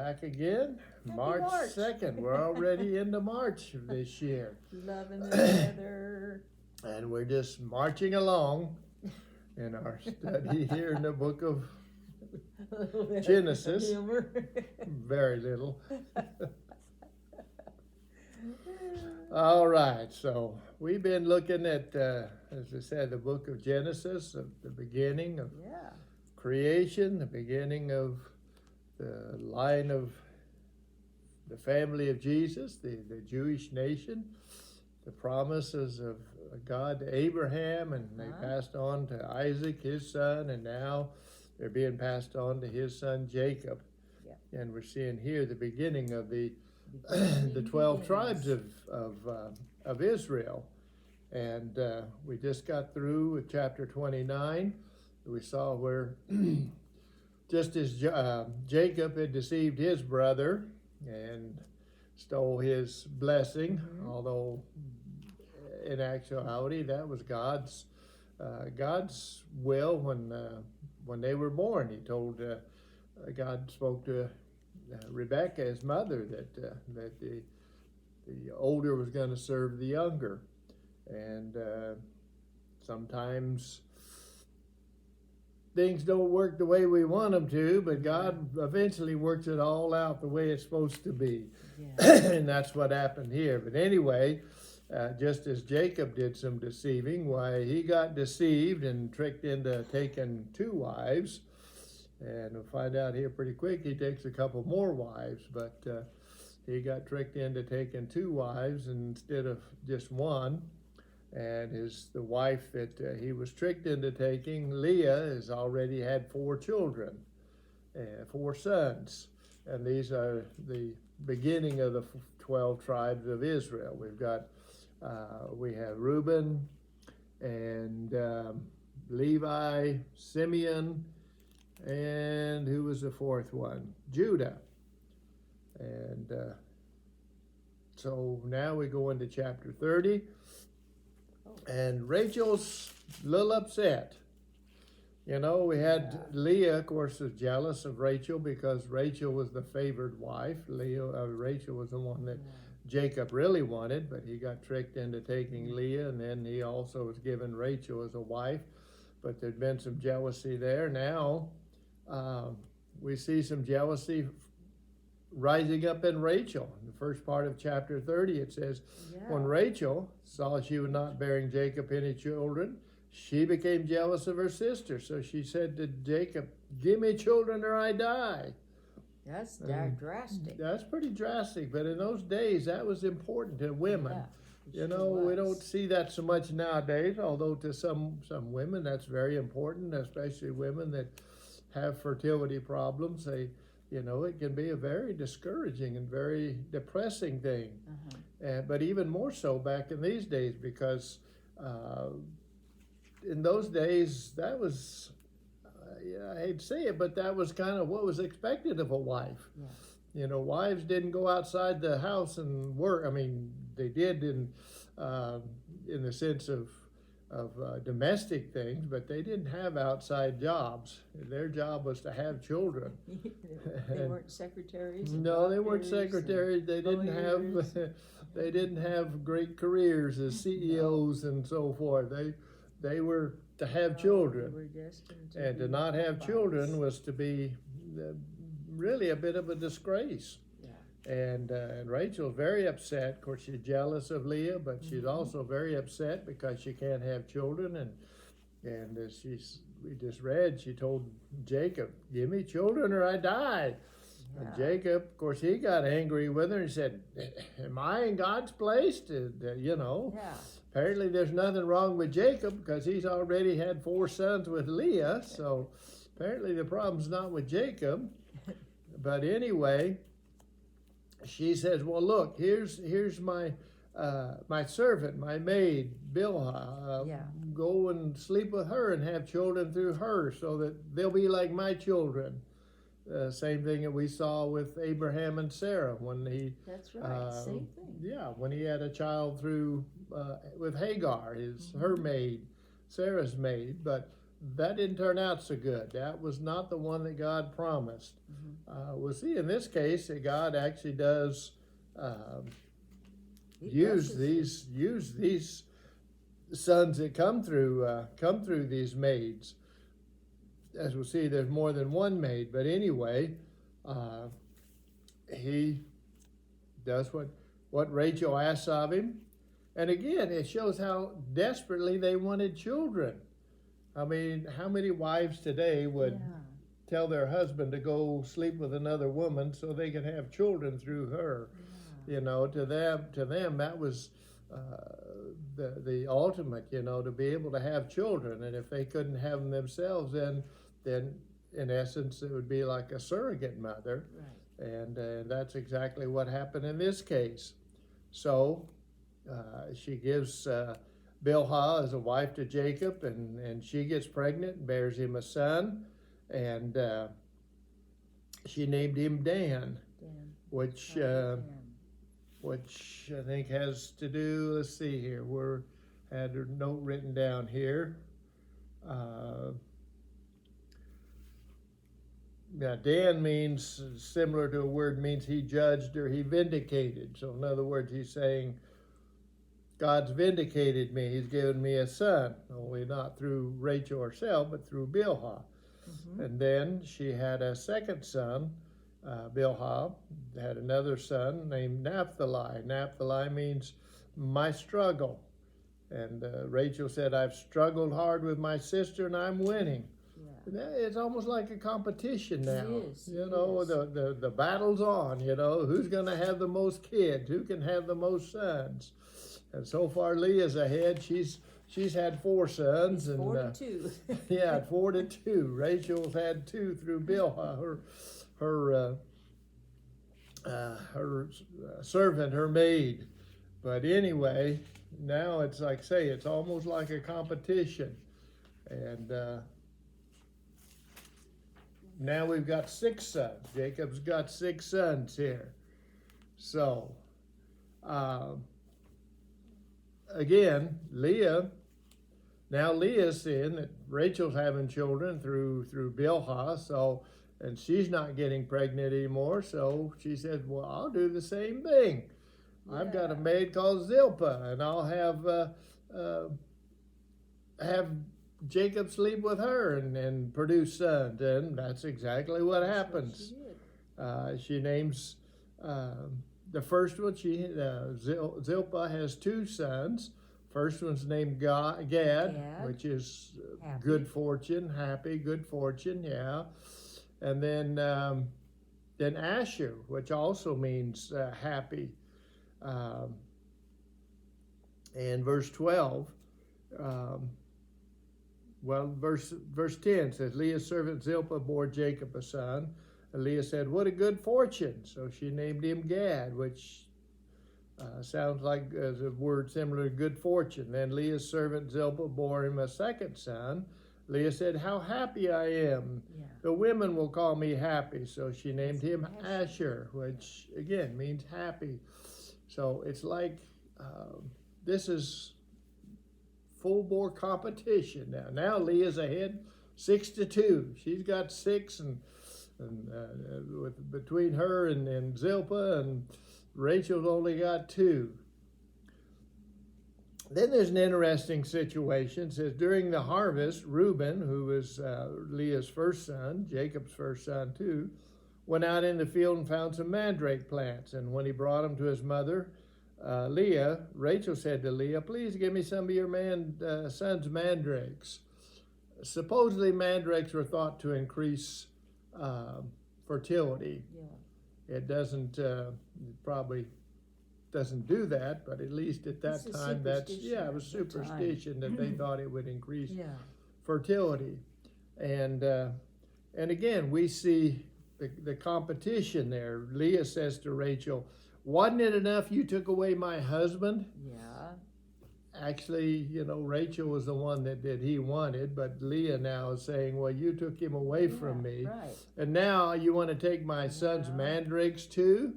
back again. Happy March March. 2nd. We're already into March of this year. Loving the weather. And we're just marching along in our study here in the book of Genesis. Humor. Very little. All right, so we've been looking at, as I said, the book of Genesis, of the beginning of Yeah. creation, the beginning of the line of the family of Jesus, the Jewish nation, the promises of God to Abraham, and they passed on to Isaac, his son, and now they're being passed on to his son Jacob. Yeah. And we're seeing here the beginning of the 12 begins. tribes of Israel. And we just got through with chapter 29. We saw where just as Jacob had deceived his brother and stole his blessing, although in actuality that was God's will when they were born. He told God spoke to Rebecca, his mother, that the older was going to serve the younger, and sometimes things don't work the way we want them to, but God eventually works it all out the way it's supposed to be. Yeah. And that's what happened here. But anyway, just as Jacob did some deceiving, why he got deceived and tricked into taking 2 wives. And we'll find out here pretty quick he takes a couple more wives, but he got tricked into taking 2 wives instead of just one. And the wife that he was tricked into taking, Leah, has already had 4 children, 4 sons. And these are the beginning of the 12 tribes of Israel. We have Reuben and Levi, Simeon, and who was the 4th one? Judah. And so now we go into chapter 30. And Rachel's a little upset. You know, we had Leah, of course, was jealous of Rachel because Rachel was the favored wife. Rachel was the one that Jacob really wanted, but he got tricked into taking Leah, and then he also was given Rachel as a wife. But there'd been some jealousy there. Now we see some jealousy rising up in Rachel. In the first part of chapter 30, it says, when Rachel saw she was not bearing Jacob any children, she became jealous of her sister. So she said to Jacob, give me children or I die. That's drastic. That's pretty drastic, but in those days, that was important to women. Yeah, You know, we don't see that so much nowadays, although to some women that's very important, especially women that have fertility problems. It can be a very discouraging and very depressing thing. But even more so back in these days, because in those days, that was, I hate to say it, but that was kind of what was expected of a wife. Yeah. You know, wives didn't go outside the house and work. I mean, they did in the sense of domestic things, but they didn't have outside jobs. Their job was to have children. They weren't secretaries. No, they weren't secretaries. They didn't have great careers as CEOs and so forth. They were to have children, They were destined and to not have children was to be really a bit of a disgrace. And Rachel's very upset. Of course, she's jealous of Leah, but she's also very upset because she can't have children. And as we just read, she told Jacob, give me children or I die. Yeah. And Jacob, of course, he got angry with her and said, am I in God's place? Apparently there's nothing wrong with Jacob because he's already had 4 sons with Leah. So apparently the problem's not with Jacob. But anyway, she says, well, look, here's my servant, my maid, Bilhah. Go and sleep with her and have children through her so that they'll be like my children. Same thing that we saw with Abraham and Sarah when he. That's right, same thing. Yeah, when he had a child with Hagar, her maid, Sarah's maid. But that didn't turn out so good. That was not the one that God promised. We'll see in this case that God actually does use these sons that come through these maids. As we'll see, there's more than one maid, but anyway, he does what Rachel asks of him. And again, it shows how desperately they wanted children. I mean, how many wives today would tell their husband to go sleep with another woman so they could have children through her? You know, to them that was the ultimate, you know, to be able to have children. And if they couldn't have them themselves, then in essence it would be like a surrogate mother. Right. And that's exactly what happened in this case. So she gives Bilhah as a wife to Jacob, and she gets pregnant and bears him a son, and she named him Dan. Which I think has to do, let's see here, had a note written down here. Now, Dan means, similar to a word, means he judged or he vindicated. So in other words, he's saying, God's vindicated me. He's given me a son, only not through Rachel herself, but through Bilhah. And then she had a second son, Bilhah, had another son named Naphtali. Naphtali means my struggle. And Rachel said, I've struggled hard with my sister and I'm winning. It's almost like a competition now. It is. You know, the battle's on, you know, who's going to have the most kids, who can have the most sons. And so far Leah's ahead. She's had 4 sons. It's and 4 to 2. yeah, 4 to 2. Rachel's had 2 through Bilhah, her servant, her maid. But anyway, now it's like say, it's almost like a competition. And now we've got 6 sons. Jacob's got 6 sons here. So, again, Leah's seeing that Rachel's having children through Bilhah, so, and she's not getting pregnant anymore, so she said, well, I'll do the same thing. I've got a maid called Zilpah, and I'll have Jacob sleep with her and produce sons, and that's exactly what happens. She names the first one. Zilpah has 2 sons. First one's named Gad, which is happy. Good fortune, happy, good fortune, yeah. And then Asher, which also means happy. And verse 12. Verse 10 says, Leah's servant Zilpah bore Jacob a son. And Leah said, what a good fortune. So she named him Gad, which sounds like a word similar to good fortune. Then Leah's servant Zilpah bore him a second son. Leah said, how happy I am. Yeah. The women will call me happy. So she named him Asher, which again means happy. So it's like this is full-bore competition now. Now Leah's ahead 6 to 2. She's got 6, and between her and Zilpah, and Rachel's only got 2. Then there's an interesting situation. It says, during the harvest, Reuben, who was Leah's first son, Jacob's first son too, went out in the field and found some mandrake plants. And when he brought them to his mother, Leah, Rachel said to Leah, please give me some of your son's mandrakes. Supposedly mandrakes were thought to increase fertility. Yeah. It doesn't, probably doesn't do that, but at least at that time, it was superstition that they thought it would increase fertility. And again, we see the competition there. Leah says to Rachel, wasn't it enough you took away my husband? Yeah. Actually, you know, Rachel was the one that he wanted, but Leah now is saying, well, you took him away from me. Right. And now you want to take my son's mandrakes too?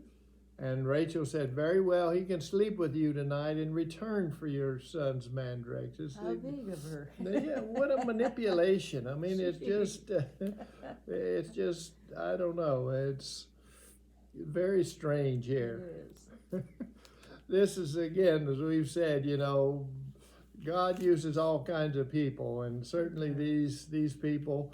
And Rachel said, very well, he can sleep with you tonight in return for your son's mandrakes. How big of her? Yeah, what a manipulation. I mean, it's just, I don't know. It's very strange here. It is. This is, again, as we've said, God uses all kinds of people, and certainly these people,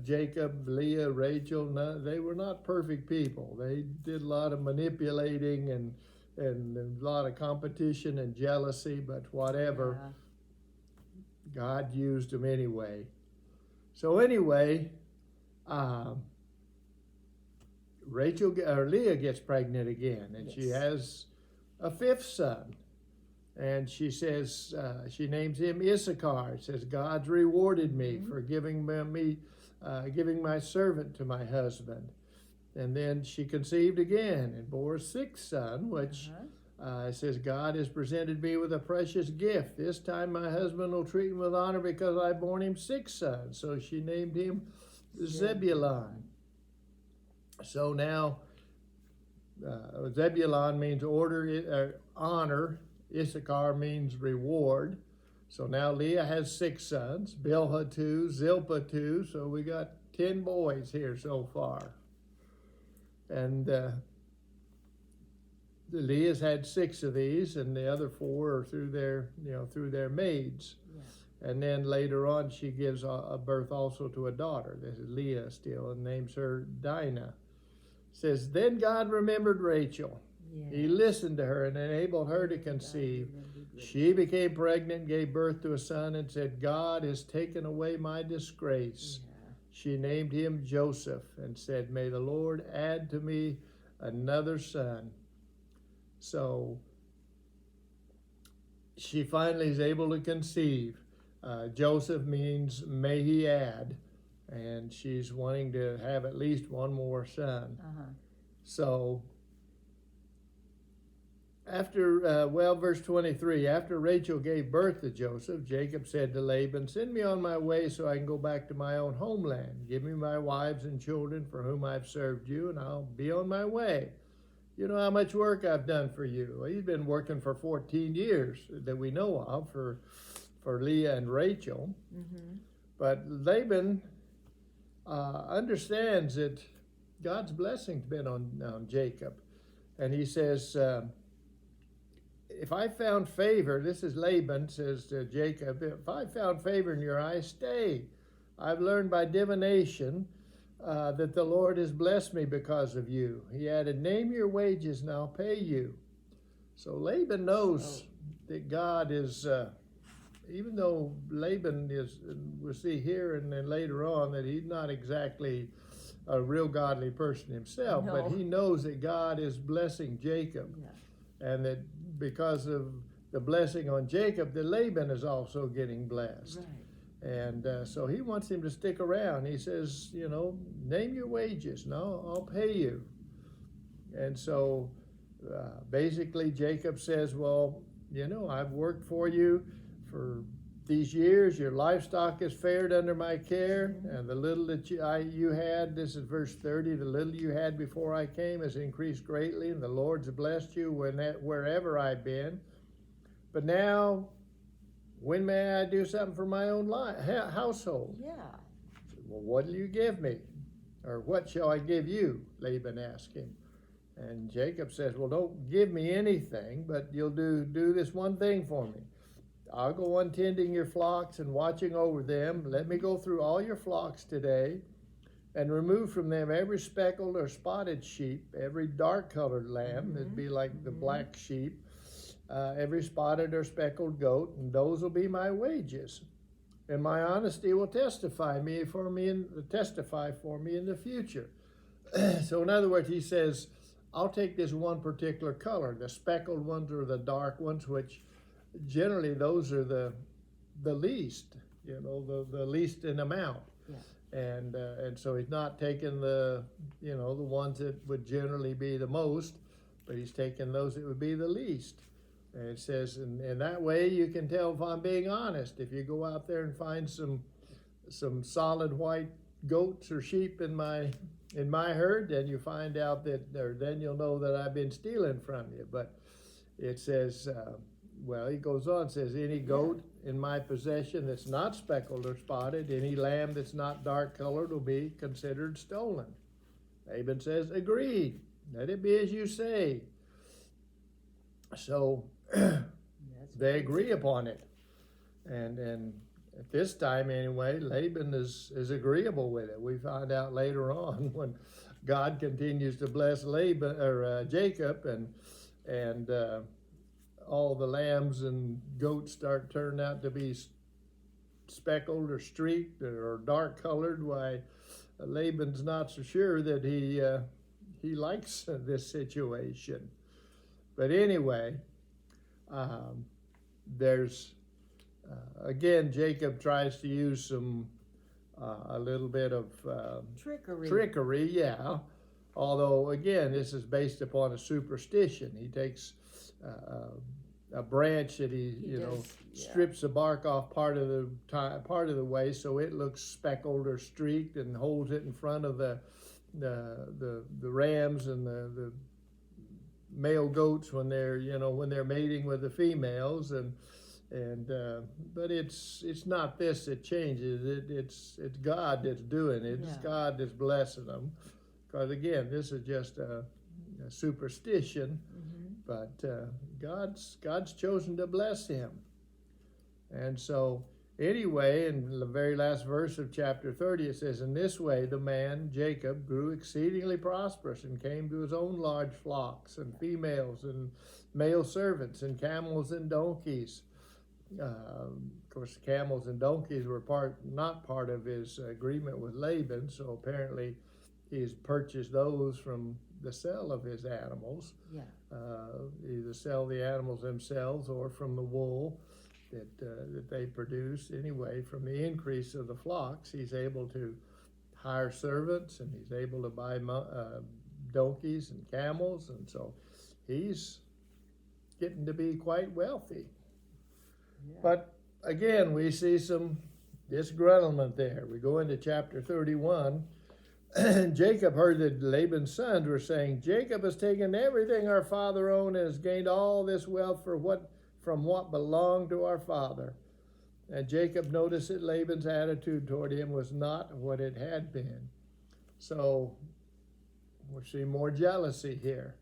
Jacob, Leah, Rachel, they were not perfect people. They did a lot of manipulating and a lot of competition and jealousy, but whatever, God used them anyway. So anyway, Leah gets pregnant again, and she has a fifth son. And she says, she names him Issachar. It says, God's rewarded me for giving my servant to my husband. And then she conceived again and bore a sixth son, which it says, God has presented me with a precious gift. This time my husband will treat me with honor because I've borne him six sons. So she named him Zebulun. So now, Zebulun means honor. Issachar means reward. So now Leah has six sons, Bilhah 2, Zilpah 2, so we got 10 boys here so far. And Leah's had 6 of these, and the other 4 are through their maids. Yeah. And then later on she gives a birth also to a daughter. This is Leah still, and names her Dinah. It says, then God remembered Rachel. Yeah. He listened to her and enabled her to conceive. She became pregnant and gave birth to a son and said, God has taken away my disgrace. Yeah. She named him Joseph and said, may the Lord add to me another son. So she finally is able to conceive. Joseph means may he add, and she's wanting to have at least one more son. So after, verse 23, after Rachel gave birth to Joseph, Jacob said to Laban, send me on my way so I can go back to my own homeland. Give me my wives and children for whom I've served you, and I'll be on my way. You know how much work I've done for you. Well, he's been working for 14 years that we know of for Leah and Rachel. But Laban understands that God's blessing's been on Jacob. And he says, if I found favor, this is Laban, says to Jacob, if I found favor in your eyes, stay. I've learned by divination that the Lord has blessed me because of you. He added, name your wages and I'll pay you. So Laban knows that God is, even though Laban is, we'll see here and then later on, that he's not exactly a real godly person himself, but he knows that God is blessing Jacob. And that because of the blessing on Jacob, that Laban is also getting blessed. And so he wants him to stick around. He says, name your wages and I'll pay you. And so basically Jacob says, well, I've worked for you for these years. Your livestock has fared under my care, and the little that you had, this is verse 30, the little you had before I came has increased greatly, and the Lord's blessed you wherever I've been. But now, when may I do something for my own household? Yeah. Well, what will you give me? Or what shall I give you? Laban asked him. And Jacob says, well, don't give me anything, but you'll do this one thing for me. I'll go on tending your flocks and watching over them. Let me go through all your flocks today and remove from them every speckled or spotted sheep, every dark-colored lamb, that'd be like the black sheep, every spotted or speckled goat, and those will be my wages. And my honesty will testify for me in the future. So in other words, he says, I'll take this one particular color, the speckled ones or the dark ones, which generally those are the least, the least in amount. Yeah. And so he's not taking the ones that would generally be the most, but he's taking those that would be the least. And it says, and that way you can tell if I'm being honest. If you go out there and find some solid white goats or sheep in my in my herd, then you find out that, or then you'll know that I've been stealing from you. But it says, well, he goes on, says, any goat in my possession that's not speckled or spotted, any lamb that's not dark colored will be considered stolen. Laban says, agreed. Let it be as you say. So they agree upon it. And at this time anyway, Laban is agreeable with it. We find out later on when God continues to bless Jacob and all the lambs and goats start turning out to be speckled or streaked or dark colored. Why, Laban's not so sure that he likes this situation. But anyway, there's again, Jacob tries to use some a little bit of trickery, yeah. Although again, this is based upon a superstition. He takes a branch that he strips the bark off part of the way, so it looks speckled or streaked, and holds it in front of the rams and the male goats when they're mating with the females, but it's not this that changes it. It's God that's doing it. It's God that's blessing them, because again, this is just a superstition. But God's chosen to bless him. And so anyway, in the very last verse of chapter 30, it says, in this way the man, Jacob, grew exceedingly prosperous and came to his own large flocks and females and male servants and camels and donkeys. Of course, camels and donkeys were not part of his agreement with Laban, so apparently he's purchased those from the sale of his animals. Either sell the animals themselves or from the wool that they produce. Anyway, from the increase of the flocks, he's able to hire servants, and he's able to buy donkeys and camels, and so he's getting to be quite wealthy. But again, we see some disgruntlement there. We go into chapter 31. Jacob heard that Laban's sons were saying, Jacob has taken everything our father owned and has gained all this wealth from what belonged to our father. And Jacob noticed that Laban's attitude toward him was not what it had been. So we see more jealousy here.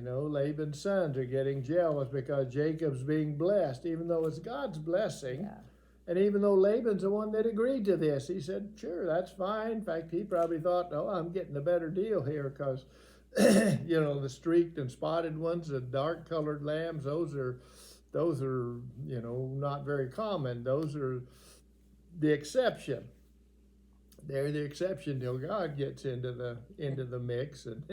Laban's sons are getting jealous because Jacob's being blessed, even though it's God's blessing. And even though Laban's the one that agreed to this, he said, sure, that's fine. In fact, he probably thought, oh, I'm getting a better deal here because, the streaked and spotted ones, the dark colored lambs, those are, not very common. Those are the exception. They're the exception till God gets into the mix, and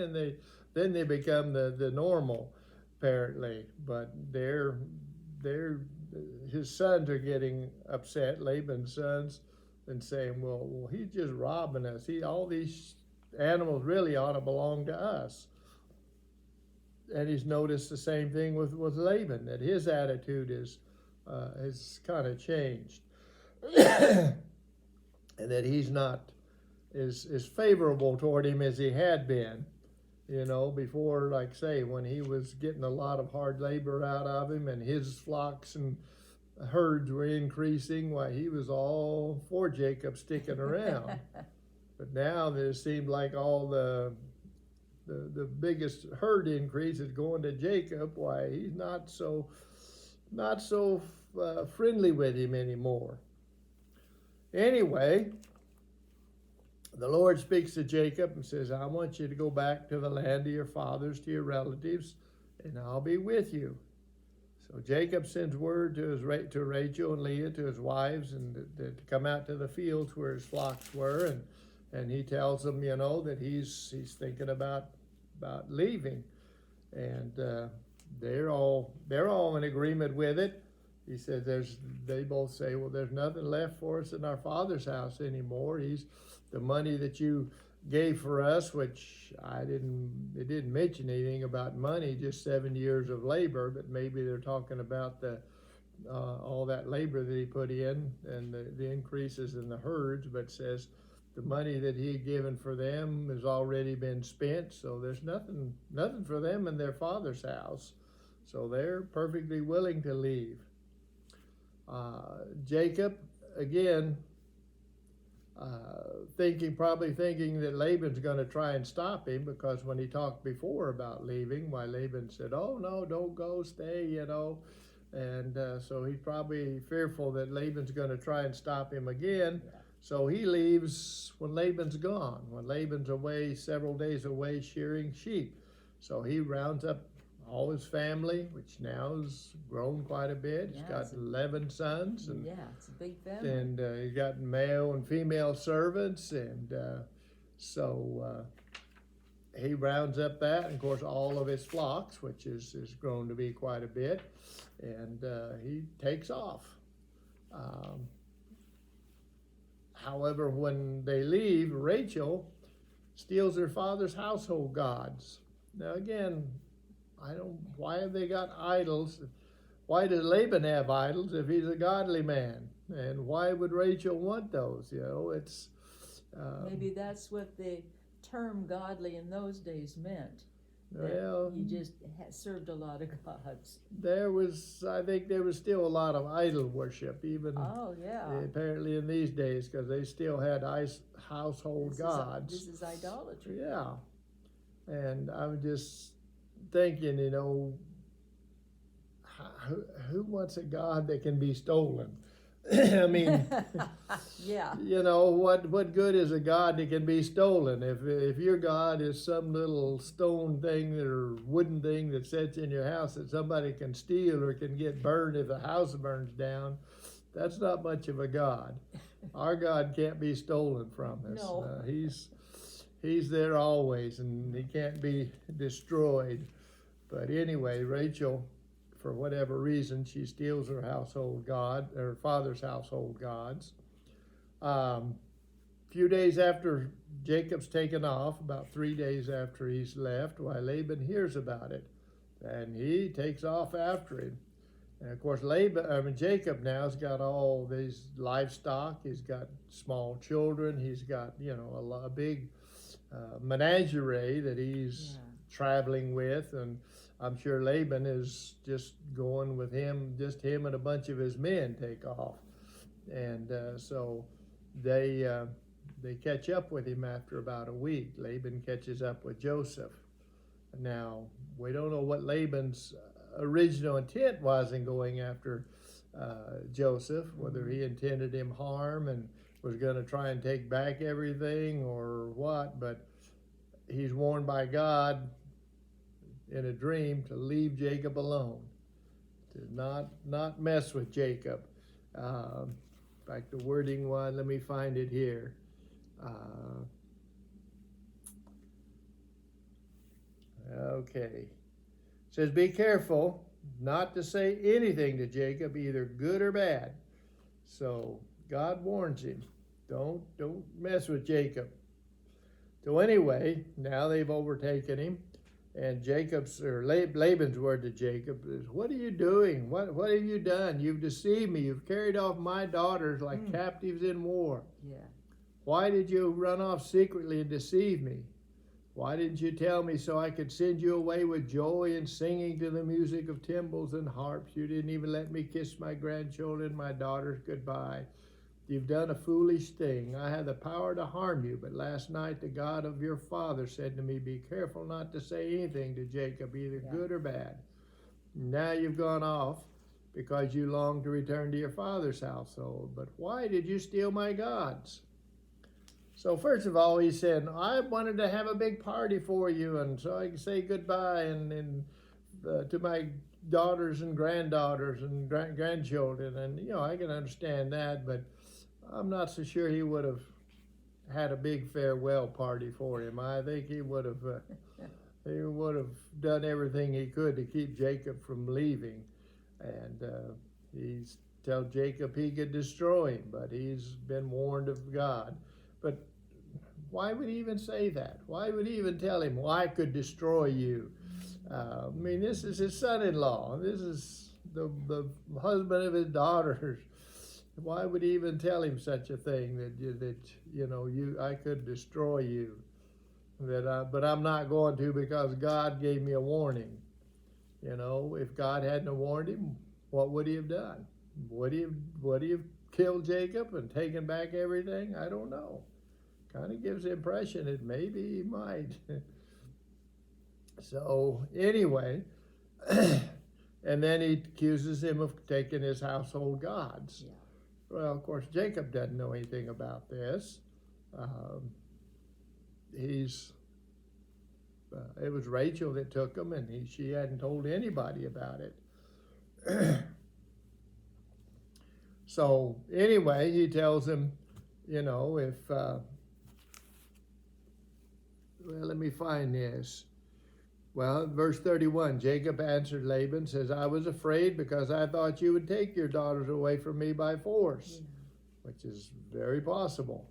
then they become the normal, apparently. But his sons are getting upset, Laban's sons, and saying, well, he's just robbing us. All these animals really ought to belong to us. And he's noticed the same thing with Laban, that his attitude has kind of changed. And that he's not as favorable toward him as he had been. Before, like say, when he was getting a lot of hard labor out of him and his flocks and herds were increasing, why, he was all for Jacob sticking around. But now there seemed like all the biggest herd increase is going to Jacob. Why, he's not so friendly with him anymore. Anyway, the Lord speaks to Jacob and says, I want you to go back to the land of your fathers, to your relatives, and I'll be with you. So Jacob sends word to Rachel and Leah, to his wives, and to come out to the fields where his flocks were, and he tells them, that he's thinking about leaving, and they're all in agreement with it. He said, they both say, well, there's nothing left for us in our father's house anymore. The money that you gave for us, which it didn't mention anything about money, just 7 years of labor, but maybe they're talking about all that labor that he put in and the increases in the herds, but says the money that he had given for them has already been spent, so there's nothing for them in their father's house. So they're perfectly willing to leave. Jacob, again, probably thinking that Laban's going to try and stop him, because when he talked before about leaving, why Laban said, "Oh no, don't go, stay," and so he's probably fearful that Laban's going to try and stop him again. Yeah. So he leaves when Laban's gone, when Laban's away, several days away shearing sheep. So he rounds up all his family, which now has grown quite a bit. He's got 11 sons. And, yeah, it's a big family. And he's got male and female servants. And so he rounds up that, and of course all of his flocks, which is grown to be quite a bit. And he takes off. However, when they leave, Rachel steals her father's household gods. Now again, why have they got idols? Why does Laban have idols if he's a godly man? And why would Rachel want those? It's maybe that's what the term godly in those days meant. Well, you just served a lot of gods. I think there was still a lot of idol worship, even apparently in these days, because they still had household gods. This is idolatry. Yeah. And I'm just thinking, who wants a God that can be stolen? I mean, yeah. What good is a God that can be stolen? If your God is some little stone thing or wooden thing that sits in your house that somebody can steal or can get burned if the house burns down, that's not much of a God. Our God can't be stolen from us. No. He's there always, and he can't be destroyed. But anyway, Rachel, for whatever reason, she steals her father's household gods. Few days after Jacob's taken off, about 3 days after he's left, Laban hears about it, and he takes off after him. And of course, Jacob now has got all these livestock. He's got small children. He's got a big menagerie that he's traveling with, and I'm sure Laban is just going with him, just him and a bunch of his men take off. And so they catch up with him after about a week. Laban catches up with Joseph. Now, we don't know what Laban's original intent was in going after Joseph, whether he intended him harm and was going to try and take back everything or what, but he's warned by God in a dream to leave Jacob alone, to not mess with Jacob. In fact, the wording was, let me find it here. Okay. It says, be careful not to say anything to Jacob, either good or bad. So God warns him, don't mess with Jacob. So anyway, now they've overtaken him. And Laban's word to Jacob is, what are you doing? What have you done? You've deceived me. You've carried off my daughters like captives in war. Yeah. Why did you run off secretly and deceive me? Why didn't you tell me so I could send you away with joy and singing to the music of timbrels and harps? You didn't even let me kiss my grandchildren, my daughters, goodbye. You've done a foolish thing. I had the power to harm you, but last night the God of your father said to me, be careful not to say anything to Jacob, either good or bad. Now you've gone off because you long to return to your father's household. But why did you steal my gods? So first of all, he said, I wanted to have a big party for you, and so I can say goodbye and to my daughters and granddaughters and grandchildren. And, I can understand that, but I'm not so sure he would have had a big farewell party for him. I think he would have done everything he could to keep Jacob from leaving. And he's tell Jacob he could destroy him, but he's been warned of God. But why would he even say that? Why would he even tell him, well, I could destroy you? This is his son-in-law. This is the husband of his daughters. Why would he even tell him such a thing I could destroy you? But I'm not going to because God gave me a warning. If God hadn't warned him, what would he have done? Would he have killed Jacob and taken back everything? I don't know. Kind of gives the impression that maybe he might. So anyway, and then he accuses him of taking his household gods. Yeah. Well, of course, Jacob doesn't know anything about this. It was Rachel that took them, and she hadn't told anybody about it. So anyway, he tells him, let me find this. Well, verse 31, Jacob answered Laban, says, I was afraid because I thought you would take your daughters away from me by force, which is very possible.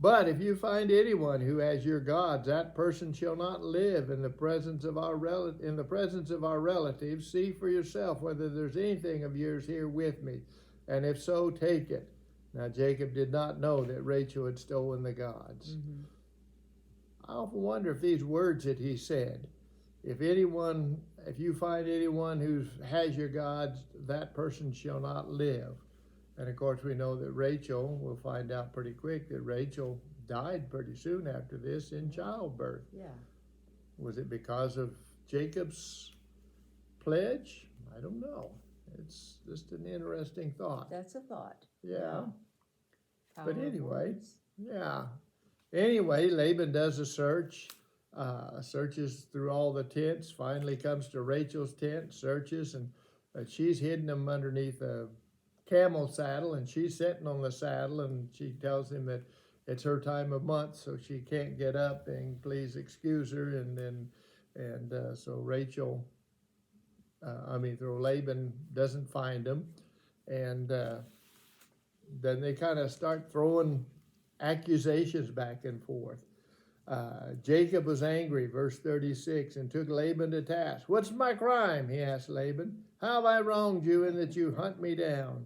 But if you find anyone who has your gods, that person shall not live in the presence of our relatives. See for yourself whether there's anything of yours here with me, and if so, take it. Now Jacob did not know that Rachel had stolen the gods. Mm-hmm. I often wonder if these words that he said, if you find anyone who has your gods, that person shall not live. And of course, we know that Rachel, we'll find out pretty quick that Rachel died pretty soon after this in childbirth. Yeah. Was it because of Jacob's pledge? I don't know. It's just an interesting thought. That's a thought. Yeah. Power But anyway, words. yeah. Anyway, Laban does a search, searches through all the tents, finally comes to Rachel's tent, searches, and she's hidden them underneath a camel saddle, and she's sitting on the saddle, and she tells him that it's her time of month, so she can't get up, and please excuse her. So Laban doesn't find them, and then they kind of start throwing accusations back and forth. Jacob was angry, verse 36, and took Laban to task. What's my crime? He asked Laban. How have I wronged you in that you hunt me down?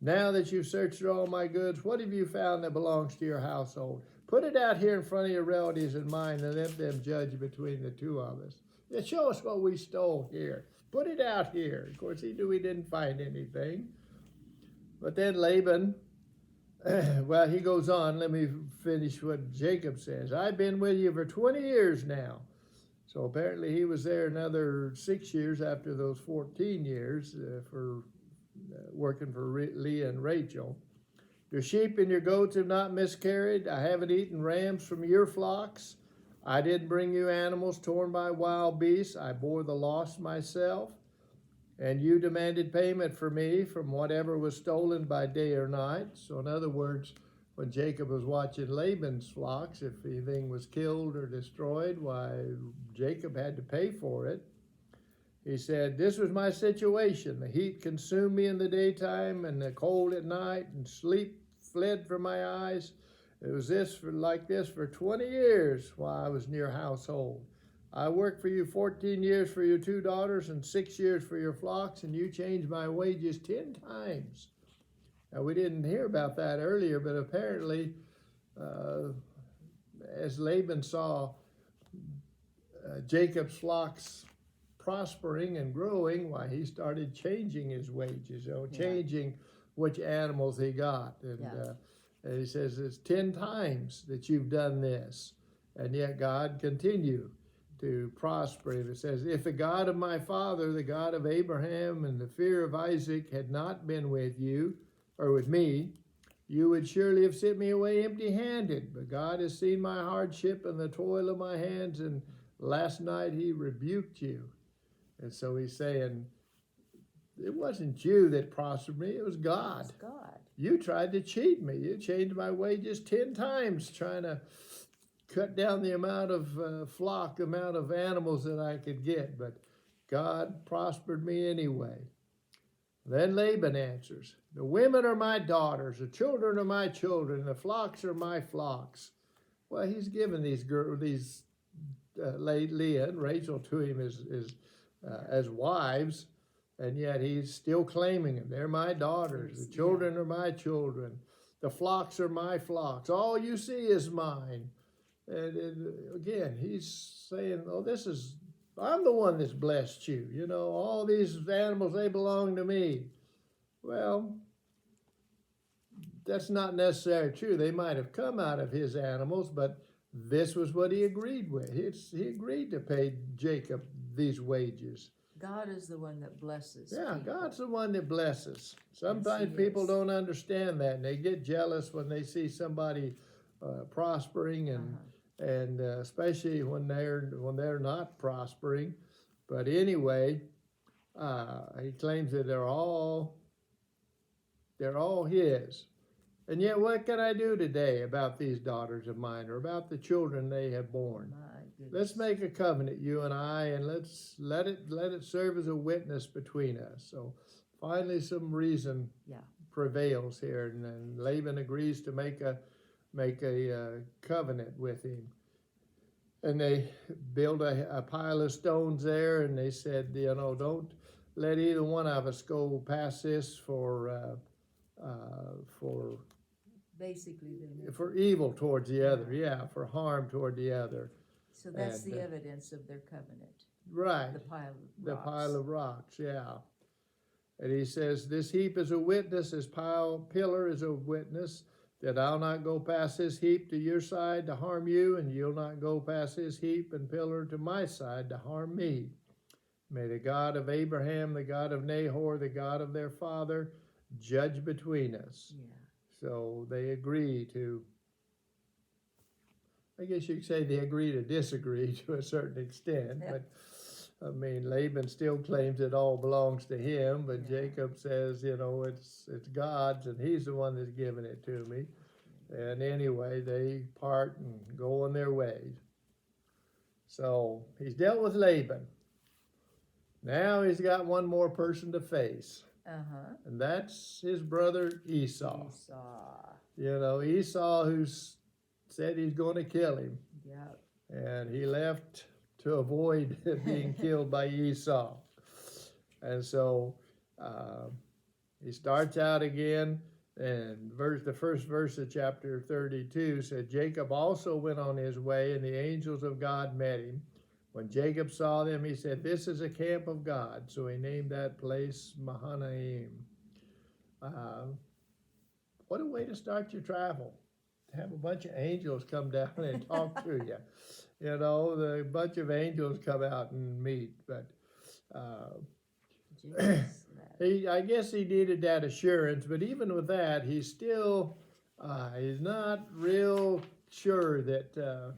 Now that you've searched through all my goods, what have you found that belongs to your household? Put it out here in front of your relatives and mine, and let them judge between the two of us. Yeah, show us what we stole here. Put it out here. Of course, he knew he didn't find anything. But then Laban, he goes on. Let me finish what Jacob says. I've been with you for 20 years now. So apparently he was there another 6 years after those 14 years for working for Leah and Rachel. Your sheep and your goats have not miscarried. I haven't eaten rams from your flocks. I didn't bring you animals torn by wild beasts. I bore the loss myself. And you demanded payment for me from whatever was stolen by day or night. So in other words, when Jacob was watching Laban's flocks, if anything was killed or destroyed, why, Jacob had to pay for it. He said, this was my situation. The heat consumed me in the daytime and the cold at night, and sleep fled from my eyes. It was like this for 20 years while I was in your household. I worked for you 14 years for your 2 daughters and 6 years for your flocks, and you changed my wages 10 times. Now, we didn't hear about that earlier, but apparently, as Laban saw Jacob's flocks prospering and growing, why, he started changing his wages, changing which animals he got. And he says, it's 10 times that you've done this, and yet God continued to prosper him. It says, if the God of my father, the God of Abraham and the fear of Isaac had not been with you, or with me, you would surely have sent me away empty-handed. But God has seen my hardship and the toil of my hands, and last night he rebuked you. And so he's saying, it wasn't you that prospered me, it was God. It's God. You tried to cheat me. You changed my wages 10 times, trying to cut down the amount of amount of animals that I could get. But God prospered me anyway. Then Laban answers, the women are my daughters, the children are my children, the flocks are my flocks. Well, he's given these Leah and Rachel to him as wives. And yet he's still claiming them. They're my daughters. Yes, The children are my children. The flocks are my flocks. All you see is mine. And again, he's saying, oh, I'm the one that's blessed you. You know, all these animals, they belong to me. Well, that's not necessarily true. They might have come out of his animals, but this was what he agreed with. He agreed to pay Jacob these wages. God is the one that blesses. Yeah, people. God's the one that blesses. Sometimes He people is. don't understand that, and they get jealous when they see somebody prospering, and especially when they're not prospering. But anyway, he claims that they're all his. And yet, what can I do today about these daughters of mine, or about the children they have borne? My goodness. Let's make a covenant, you and I, and let's let it serve as a witness between us. So finally, some reason prevails here, and Laban agrees to make a covenant with him. And they build a pile of stones there, and they said, you know, don't let either one of us go past this for Basically, they for evil towards the other, for harm toward the other. So that's And, the evidence of their covenant. Right. The pile of rocks. The pile of rocks, yeah. And he says, this heap is a witness, this pillar is a witness, that I'll not go past this heap to your side to harm you, and you'll not go past this heap and pillar to my side to harm me. May the God of Abraham, the God of Nahor, the God of their father, judge between us. Yeah. So they agree to, I guess you could say they agree to disagree to a certain extent, Yeah. but I mean, Laban still claims it all belongs to him, but Yeah. Jacob says, you know, it's God's, and he's the one that's given it to me. And anyway, they part and go on their ways. So he's dealt with Laban. Now he's got one more person to face, and that's his brother Esau. Esau. You know, Esau, who's said he's going to kill him, Yep. and he left to avoid being killed by Esau. And so he starts out again, and the first verse of chapter 32 said, Jacob also went on his way, and the angels of God met him. When Jacob saw them, he said, this is a camp of God. So he named that place Mahanaim. What a way to start your travel, to have a bunch of angels come down and talk to you. You know, a bunch of angels come out and meet. But I guess he needed that assurance. But even with that, he's still, he's not real sure that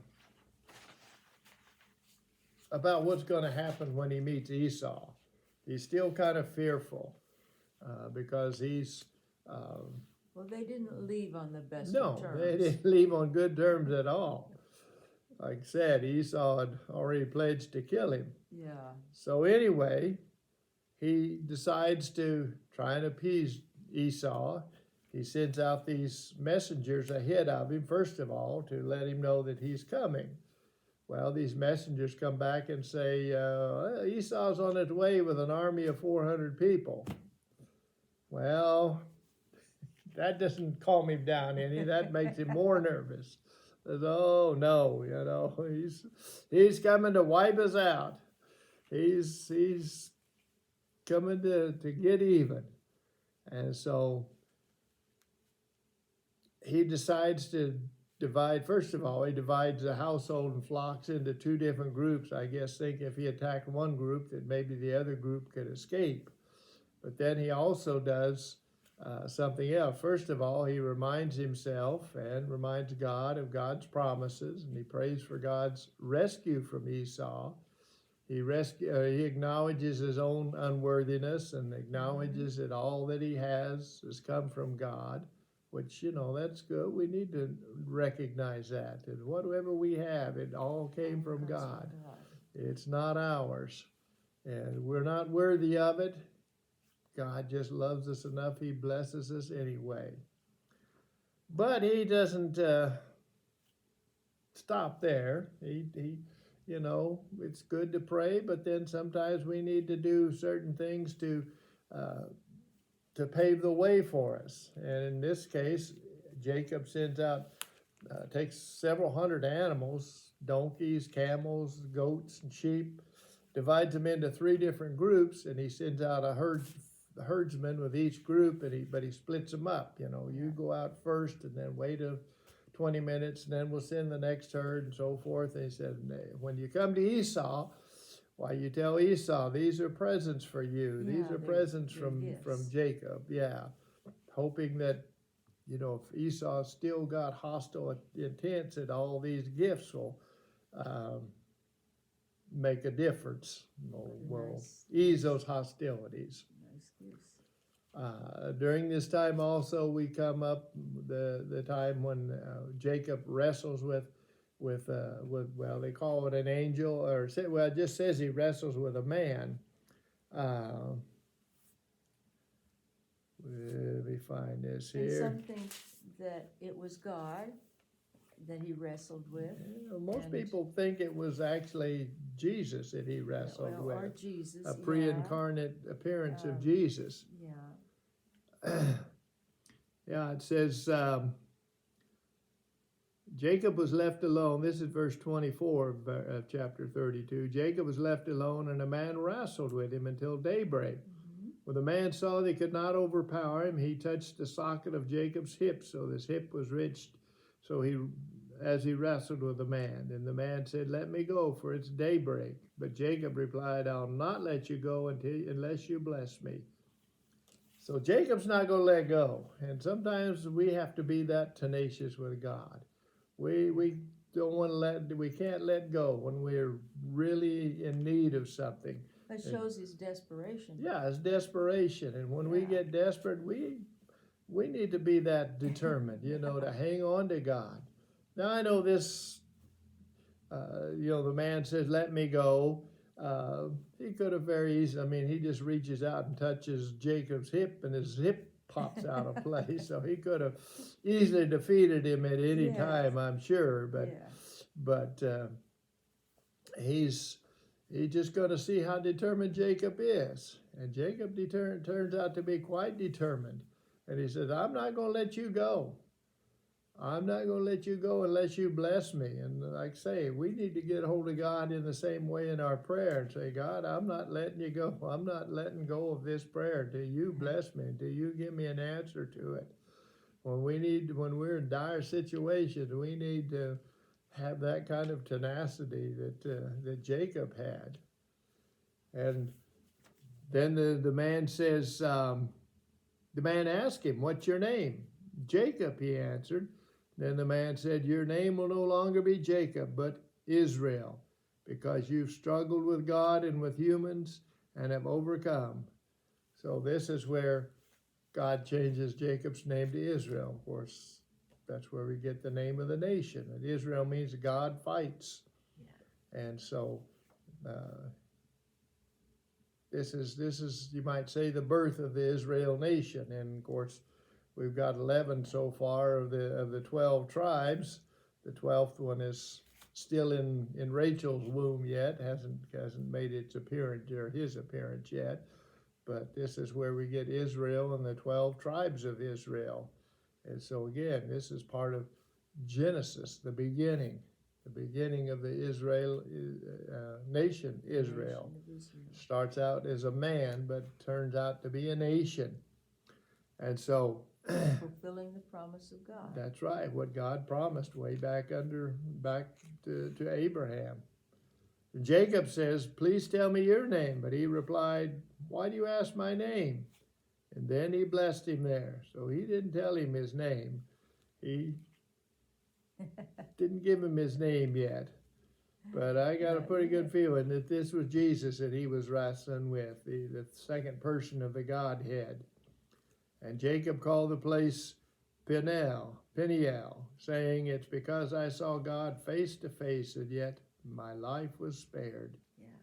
about what's going to happen when he meets Esau. He's still kind of fearful because he's... well, they didn't leave on the best no, terms. they didn't leave on good terms at all. Like I said, Esau had already pledged to kill him. Yeah. So anyway, he decides to try and appease Esau. He sends out these messengers ahead of him, first of all, to let him know that he's coming. Well, these messengers come back and say, Esau's on his way with an army of 400 people. Well, that doesn't calm him down any. That makes him more nervous. Says, oh no, you know, he's coming to wipe us out. He's coming to get even. And so he decides to divide. First of all, he divides the household and flocks into two different groups. I guess thinking if he attacked one group that maybe the other group could escape. But then he also does something else. First of all, he reminds himself and reminds God of God's promises, and he prays for God's rescue from Esau. He acknowledges his own unworthiness and acknowledges that all that he has come from God, which, you know, that's good. We need to recognize that. And whatever we have, it all came from God. It's not ours. And we're not worthy of it. God just loves us enough. He blesses us anyway. But he doesn't stop there. He you know, it's good to pray, but then sometimes we need to do certain things to pave the way for us. And in this case, Jacob sends out, takes several hundred animals, donkeys, camels, goats, and sheep, divides them into 3 different groups, and he sends out a herdsman with each group, but he splits them up. You know, you go out first, and then wait 20 minutes, and then we'll send the next herd, and so forth. And he said, when you come to Esau, why, you tell Esau, these are presents for you. These are presents from Jacob. Yeah, hoping that, you know, if Esau still got hostile intents, that all these gifts will make a difference. Will ease those hostilities. Nice gifts. During this time also, we come up the time when Jacob wrestles with well, they call it an angel, or well, it just says he wrestles with a man. Let me find this here. And some think that it was God that he wrestled with. Yeah, most people think it was actually Jesus that he wrestled with. Or Jesus, a pre-incarnate appearance of Jesus. Yeah. Yeah, it says, Jacob was left alone. This is verse 24 of chapter 32. Jacob was left alone, and a man wrestled with him until daybreak. When the man saw that he could not overpower him, he touched the socket of Jacob's hip, so this hip was wrenched. So as he wrestled with the man, and the man said, "Let me go, for it's daybreak." But Jacob replied, "I'll not let you go unless you bless me." So Jacob's not going to let go, and sometimes we have to be that tenacious with God. We don't want to we can't let go when we're really in need of something. That shows his desperation. Yeah, it's desperation, and when we get desperate, we need to be that determined, you know, to hang on to God. Now I know this, you know, the man says, "Let me go." He could have very easily, I mean, he just reaches out and touches Jacob's hip, and his hip pops out of place. So he could have easily defeated him at any time, I'm sure. But he's just going to see how determined Jacob is. And Jacob turns out to be quite determined. And he says, "I'm not going to let you go. I'm not going to let you go unless you bless me." And like I say, we need to get a hold of God in the same way in our prayer and say, "God, I'm not letting you go. I'm not letting go of this prayer until you bless me, until you give me an answer to it." When we're in dire situations, we need to have that kind of tenacity that Jacob had. And then the man says, the man asked him, "What's your name?" "Jacob," he answered. Then the man said, "Your name will no longer be Jacob, but Israel, because you've struggled with God and with humans and have overcome." So this is where God changes Jacob's name to Israel. Of course, that's where we get the name of the nation. And Israel means God fights. Yeah. And so this is, you might say, the birth of the Israel nation. And of course, we've got 11 so far of the 12 tribes. The 12th one is still in Rachel's womb yet, hasn't made its appearance or his appearance yet. But this is where we get Israel and the 12 tribes of Israel. And so again, this is part of Genesis, the beginning of the nation Israel. Starts out as a man, but turns out to be a nation. And so fulfilling the promise of God. That's right, what God promised way back to Abraham. Jacob says, "Please tell me your name." But he replied, "Why do you ask my name?" And then he blessed him there. So he didn't tell him his name. He didn't give him his name yet. But I got a pretty good feeling that this was Jesus that he was wrestling with, the second person of the Godhead. And Jacob called the place Peniel, saying, "It's because I saw God face to face, and yet my life was spared." Yeah.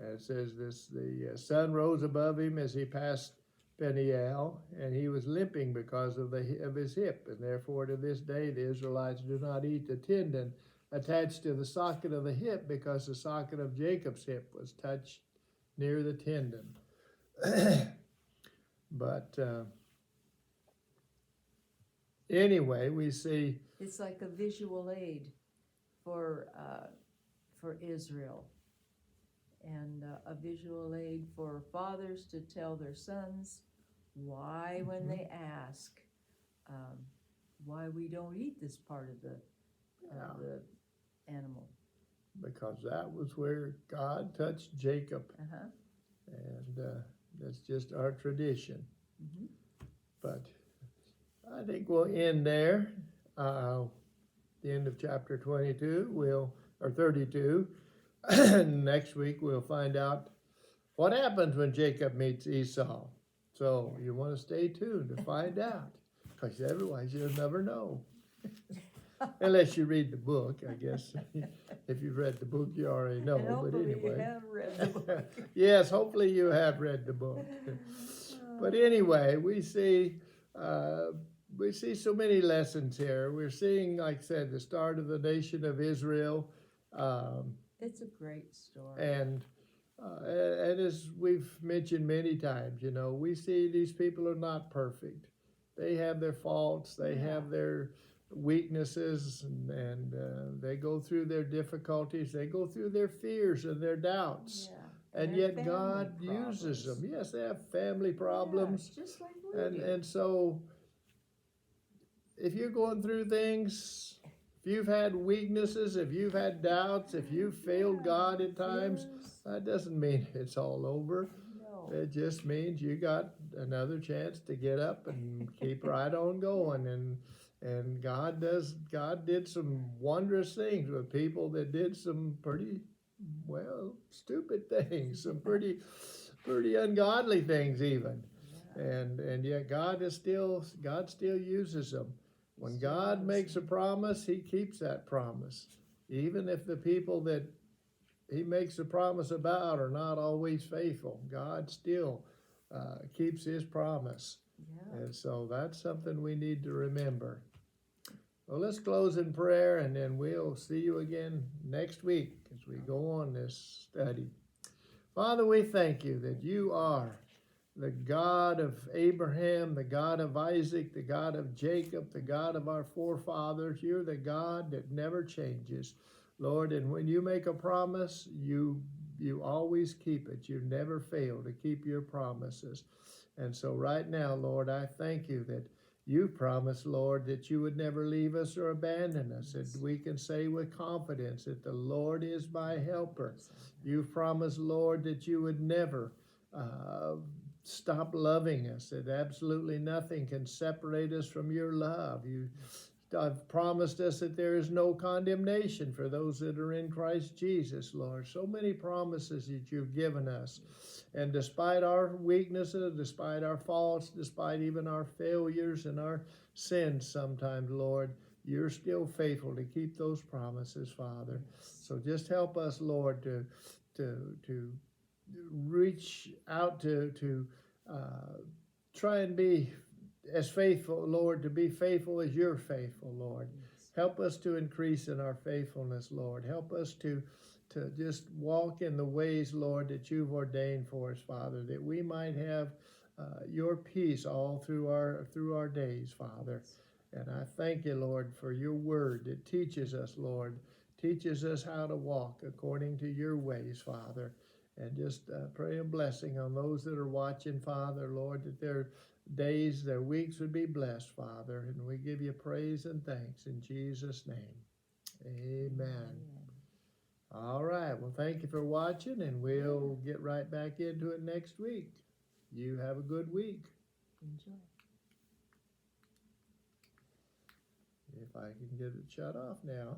And it says this: the sun rose above him as he passed Peniel, and he was limping because of his hip, and therefore to this day the Israelites do not eat the tendon attached to the socket of the hip because the socket of Jacob's hip was touched near the tendon. But anyway, we see It's like a visual aid for Israel, and a visual aid for fathers to tell their sons why, when they ask, why we don't eat this part of the animal. because that was where God touched Jacob, Uh-huh. and that's just our tradition. Mhm. But I think we'll end there. The end of chapter 22, or 32. Next week we'll find out what happens when Jacob meets Esau. So you want to stay tuned to find out, because otherwise you'll never know. Unless you read the book, I guess. If you've read the book, you already know. And But hopefully anyway, you have read the book. yes, hopefully you have read the book. But anyway, we see so many lessons here. We're seeing, like I said, the start of the nation of Israel, It's a great story. and as we've mentioned many times, you know, we see these people are not perfect. They have their faults. They have their weaknesses, and they go through their difficulties. They go through their fears and their doubts. Yeah. And their yet family God uses them. problems. Yes, they have family problems. Yeah, just like we do. And so if you're going through things, if you've had weaknesses, if you've had doubts, if you've failed God at times, Yes. that doesn't mean it's all over. No. It just means you got another chance to get up and keep right on going. And God did some wondrous things with people that did some pretty, well, stupid things, some pretty ungodly things even. Yeah. And yet God still uses them. When God makes a promise, He keeps that promise. Even if the people that He makes a promise about are not always faithful, God still keeps His promise. Yeah. And so that's something we need to remember. Well, let's close in prayer, and then we'll see you again next week as we go on this study. Father, we thank you that you are the God of Abraham, the God of Isaac, the God of Jacob, the God of our forefathers. You're the God that never changes, Lord. And when you make a promise, you always keep it. You never fail to keep your promises. And so right now, Lord, I thank you that you promised, Lord, that you would never leave us or abandon us. And we can say with confidence that the Lord is my helper. You promised, Lord, that you would never stop loving us, that absolutely nothing can separate us from your love. You have promised us that there is no condemnation for those that are in Christ Jesus, Lord. So many promises that you've given us. And despite our weaknesses, despite our faults, despite even our failures and our sins sometimes, Lord, you're still faithful to keep those promises, Father. So just help us, Lord, to reach out to try and be as faithful, Lord, to be faithful as you're faithful, Lord. Help us to increase in our faithfulness, Lord. Help us to just walk in the ways, Lord, that you've ordained for us, Father, that we might have your peace all through our days, Father. And I thank you, Lord, for your word that teaches us, Lord, teaches us how to walk according to your ways, Father. And just pray a blessing on those that are watching, Father, Lord, that their days, their weeks would be blessed, Father. And we give you praise and thanks in Jesus' name. Amen. All right. Well, thank you for watching, and we'll get right back into it next week. You have a good week. Enjoy. If I can get it shut off now.